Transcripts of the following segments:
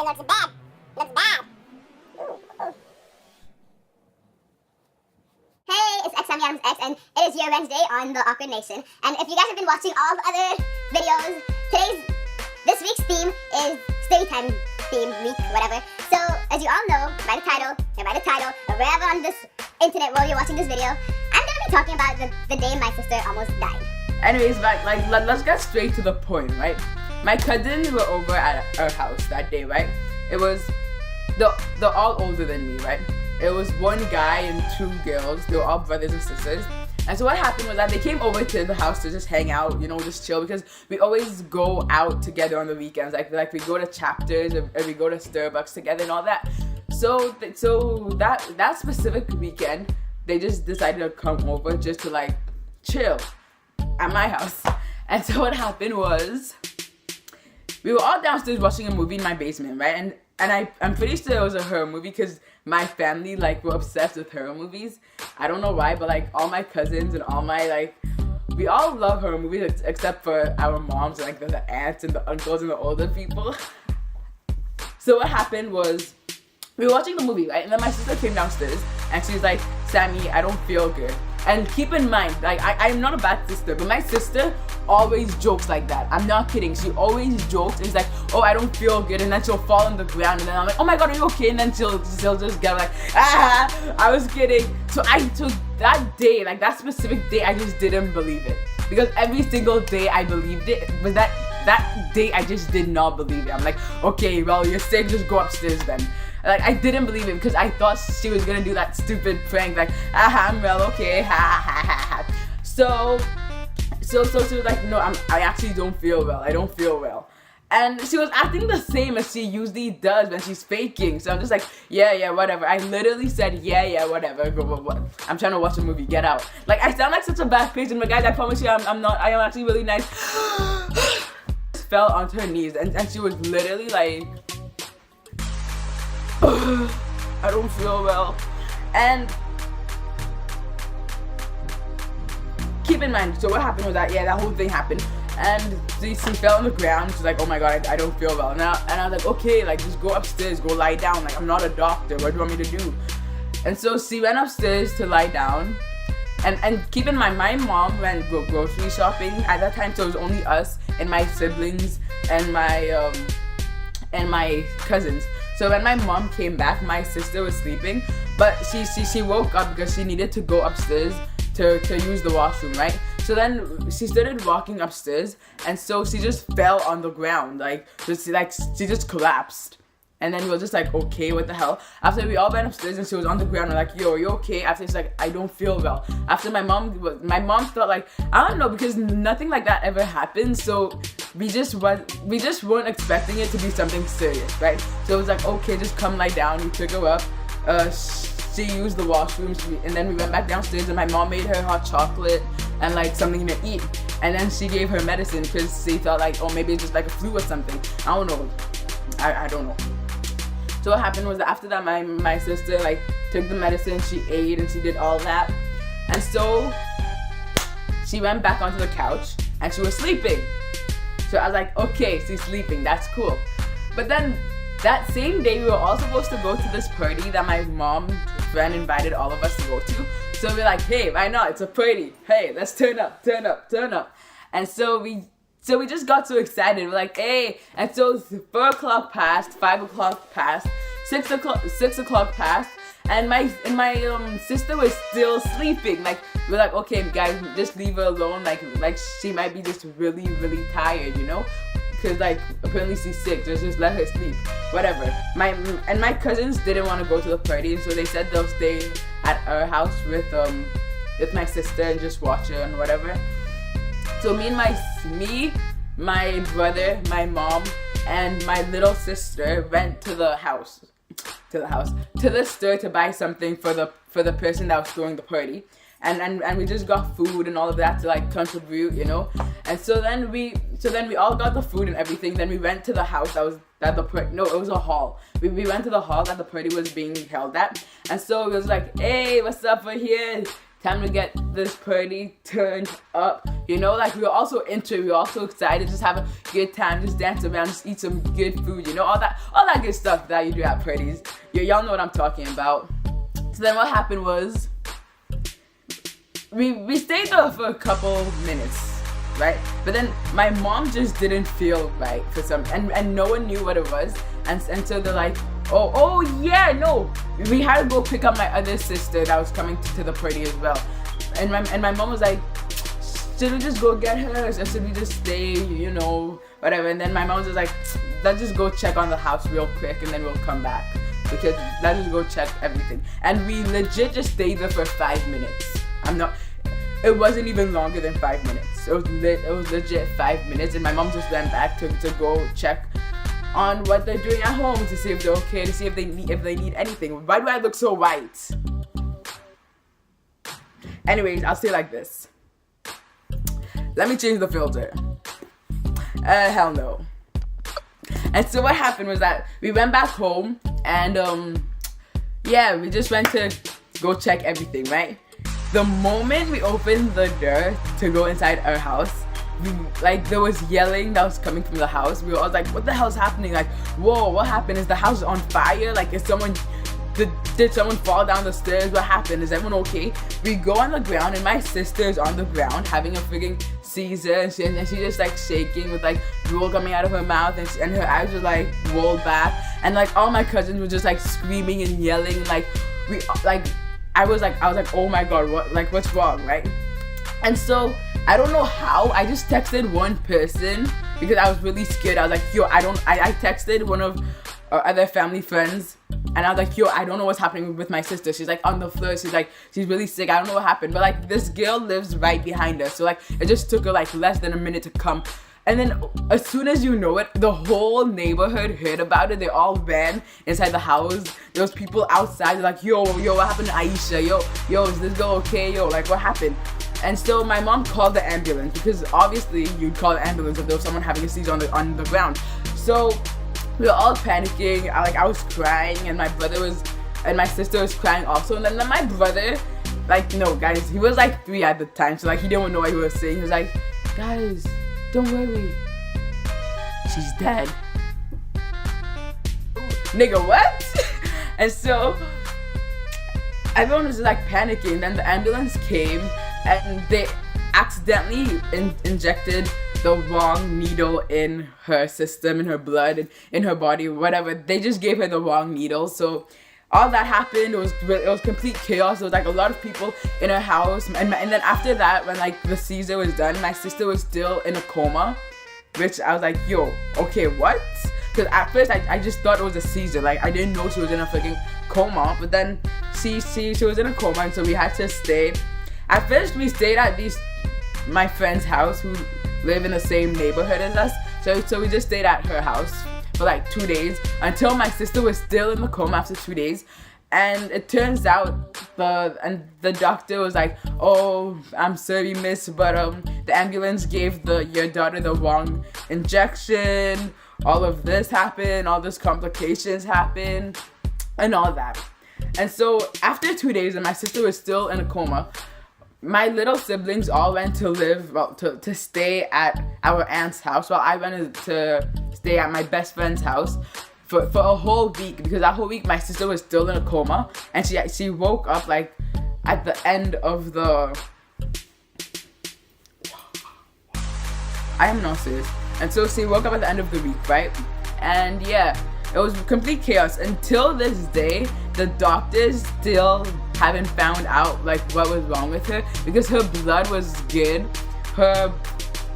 It looks bad. Looks bad. Ooh. Hey, it's xSamiAdamsx, and it is your Wednesday on the Awkward Nation. And if you guys have been watching all the other videos, this week's theme is Storytime theme week, whatever. So, as you all know, by the title, or wherever on this internet world you're watching this video, I'm gonna be talking about the day my sister almost died. Anyways, let's get straight to the point, right? My cousins were over at our house that day, right? It was, they're all older than me, right? It was one guy and two girls. They were all brothers and sisters. And so what happened was that they came over to the house to just hang out, you know, just chill, because we always go out together on the weekends. Like we go to Chapters or we go to Starbucks together and all that. So that specific weekend, they just decided to come over just to like chill at my house. And so what happened was, we were all downstairs watching a movie in my basement, right? And I'm pretty sure it was a horror movie because my family like were obsessed with horror movies. I don't know why, but like all my cousins and all my we all love horror movies except for our moms and like the aunts and the uncles and the older people. So what happened was, we were watching the movie, right? And then my sister came downstairs and she's like, Sammy, I don't feel good. And keep in mind, like I'm not a bad sister, but my sister always jokes like that. I'm not kidding. She always jokes and she's like, oh, I don't feel good, and then she'll fall on the ground, and then I'm like, oh my god, are you okay? And then she'll just get like, I was kidding. So that day, like that specific day, I just didn't believe it, because every single day I believed it, but that day I just did not believe it. I'm like, okay, well, you're sick, just go upstairs then. Like, I didn't believe it because I thought she was gonna do that stupid prank, like, I'm well, okay, ha ha ha ha. So she was like, no, I actually don't feel well. I don't feel well. And she was acting the same as she usually does when she's faking. So I'm just like, yeah, whatever. I literally said, yeah, whatever. I'm trying to watch a movie. Get out. Like, I sound like such a bad patient, but guys, I promise you, I'm not. I am actually really nice. Fell onto her knees, and she was literally like, I don't feel well. And keep in mind, so what happened was that, that whole thing happened, and she fell on the ground. She's like, oh my god, I don't feel well. And I was like, okay, like just go upstairs, go lie down. Like, I'm not a doctor, what do you want me to do? And so she went upstairs to lie down. And keep in mind, my mom went grocery shopping at that time, so it was only us and my siblings and my cousins. So when my mom came back, my sister was sleeping, but she woke up because she needed to go upstairs to use the washroom, right? So then she started walking upstairs, and so she just fell on the ground, she just collapsed. And then we were just like, okay, what the hell? After we all went upstairs and she was on the ground, we're like, yo, are you okay? After she's like, I don't feel well. After my mom felt like, I don't know, because nothing like that ever happened. So we just weren't expecting it to be something serious, right? So it was like, okay, just come lie down. We took her up. She used the washroom, and then we went back downstairs, and my mom made her hot chocolate and like something to eat. And then she gave her medicine because she thought like, oh, maybe it's just like a flu or something. I don't know. I don't know. So what happened was that after that, my sister like took the medicine, she ate, and she did all that. And so she went back onto the couch and she was sleeping. So I was like, okay, she's sleeping, that's cool. But then that same day, we were all supposed to go to this party that my mom's friend invited all of us to go to. So we're like, hey, why not? It's a party. Hey, let's turn up. And so we just got so excited. We're like, hey. And so 4 o'clock passed, 5 o'clock passed, 6 o'clock passed, and my sister was still sleeping. Like, we're like, okay, guys, just leave her alone. Like she might be just really, really tired, you know? Because like apparently she's sick. Just let her sleep. Whatever. My cousins didn't want to go to the party, so they said they'll stay at our house with my sister and just watch her and whatever. So me, my brother, my mom, and my little sister went to the store to buy something for the person that was throwing the party. And we just got food and all of that to like contribute, you know. And so then we all got the food and everything. Then we went to the house it was a hall. We went to the hall that the party was being held at. And so it was like, hey, what's up, we're here. Time to get this party turned up. You know, like we were also into it. We were also excited. Just have a good time. Just dance around. Just eat some good food. You know, all that good stuff that you do at parties. Y'all know what I'm talking about. So then what happened was we stayed there for a couple minutes, right? But then my mom just didn't feel right for some, and no one knew what it was. And so they're like, oh yeah, no, we had to go pick up my other sister that was coming to the party as well. And my mom was like, should we just go get her, or should we just stay, you know, whatever. And then my mom was just like, let's just go check on the house real quick and then we'll come back, because let's just go check everything. And we legit just stayed there for 5 minutes. It wasn't even longer than 5 minutes. It was legit 5 minutes, and my mom just went back to go check on what they're doing at home, to see if they're okay, to see if they need anything. Why do I look so white? Anyways, I'll say it like this. Let me change the filter. Hell no. And so what happened was that we went back home, and yeah, we just went to go check everything, right? The moment we opened the door to go inside our house, there was yelling that was coming from the house. We were all like, what the hell's happening? Like, whoa, what happened? Is the house on fire? Like, did someone fall down the stairs? What happened? Is everyone okay? We go on the ground, and my sister's on the ground having a freaking seizure, and she's just like shaking with like drool coming out of her mouth, and her eyes were like rolled back, and like all my cousins were just like screaming and yelling. I was like, oh my god, what's wrong, right? And so I don't know how, I just texted one person because I was really scared. I was like, yo, I texted one of our other family friends, and I was like, yo, I don't know what's happening with my sister. She's like on the floor. She's really sick. I don't know what happened. But like, this girl lives right behind us. So like, it just took her like less than a minute to come. And then as soon as you know it, the whole neighborhood heard about it. They all ran inside the house. There was people outside. They're like, yo, what happened to Aisha? Yo, is this girl okay? Yo, like, what happened? And so my mom called the ambulance, because obviously you'd call the ambulance if there was someone having a seizure on the ground. So we were all panicking. I was crying, and my sister was crying also. And then my brother, like, no guys, he was like 3 at the time, so like he didn't know what he was saying. He was like, guys, don't worry, she's dead. Nigga, what? And so everyone was like panicking. Then the ambulance came, and they accidentally injected the wrong needle in her system, in her blood, in her body, whatever. They just gave her the wrong needle. So all that happened. It was complete chaos. There was like a lot of people in her house, and then after that, when like the seizure was done, my sister was still in a coma, which I was like, yo, okay, what? Because at first I just thought it was a seizure. Like, I didn't know she was in a freaking coma. But then she was in a coma, and so we had to stay. At first we stayed at my friend's house, who live in the same neighborhood as us. So we just stayed at her house for like 2 days, until my sister was still in the coma after 2 days. And it turns out the doctor was like, oh, I'm sorry, miss, but the ambulance gave your daughter the wrong injection. All of this happened, all these complications happened, and all that. And so after 2 days, and my sister was still in a coma, my little siblings all went to stay at our aunt's house, while I went to stay at my best friend's house for a whole week, because that whole week my sister was still in a coma, and she woke up like at the end of the... I am not serious. And so she woke up at the end of the week, right? And yeah, it was complete chaos. Until this day, the doctors still haven't found out like what was wrong with her, because her blood was good, her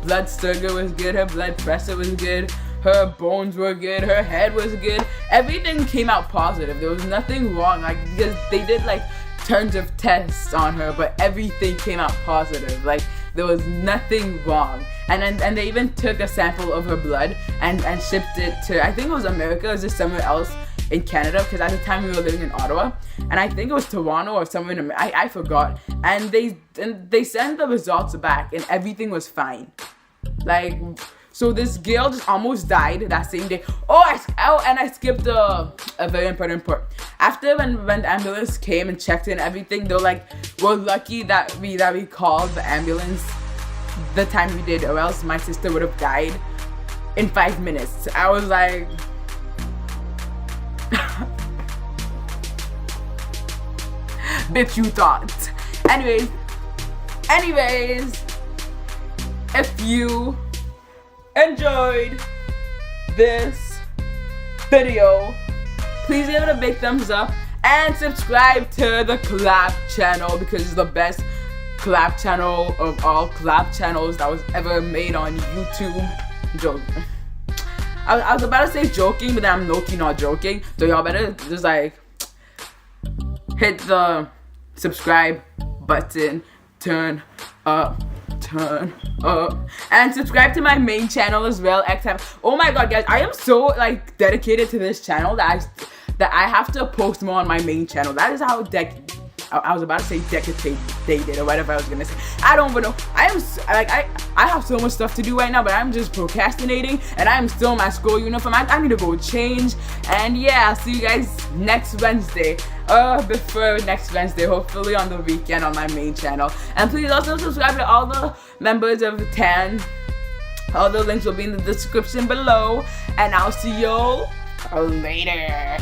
blood sugar was good, her blood pressure was good, her bones were good, her head was good. Everything came out positive. There was nothing wrong, like, because they did like tons of tests on her, but everything came out positive. Like, there was nothing wrong. And they even took a sample of her blood and shipped it to, I think it was America, or was just somewhere else in Canada, because at the time we were living in Ottawa, and I think it was Toronto or somewhere in I forgot. And they sent the results back, and everything was fine. Like, So this girl just almost died that same day. And I skipped a very important part. After when the ambulance came and checked in everything, they're like, we're lucky that we called the ambulance the time we did, or else my sister would have died in 5 minutes. I was like, bitch, you thought. Anyways, if you enjoyed this video, please give it a big thumbs up and subscribe to the collab channel, because it's the best collab channel of all collab channels that was ever made on YouTube. Joking. I was about to say joking, but then I'm low-key not joking. So y'all better just like hit the subscribe button, turn up, and subscribe to my main channel as well, xSam. Oh my god, guys, I am so like dedicated to this channel that I have to post more on my main channel. That is how I was about to say dedicated or whatever I was gonna say. I don't even know. I have so much stuff to do right now, but I'm just procrastinating, and I'm still in my school uniform. I need to go change, and yeah, I'll see you guys next Wednesday. Before next Wednesday, hopefully on the weekend on my main channel. And please also subscribe to all the members of the 10. All the links will be in the description below, and I'll see y'all later.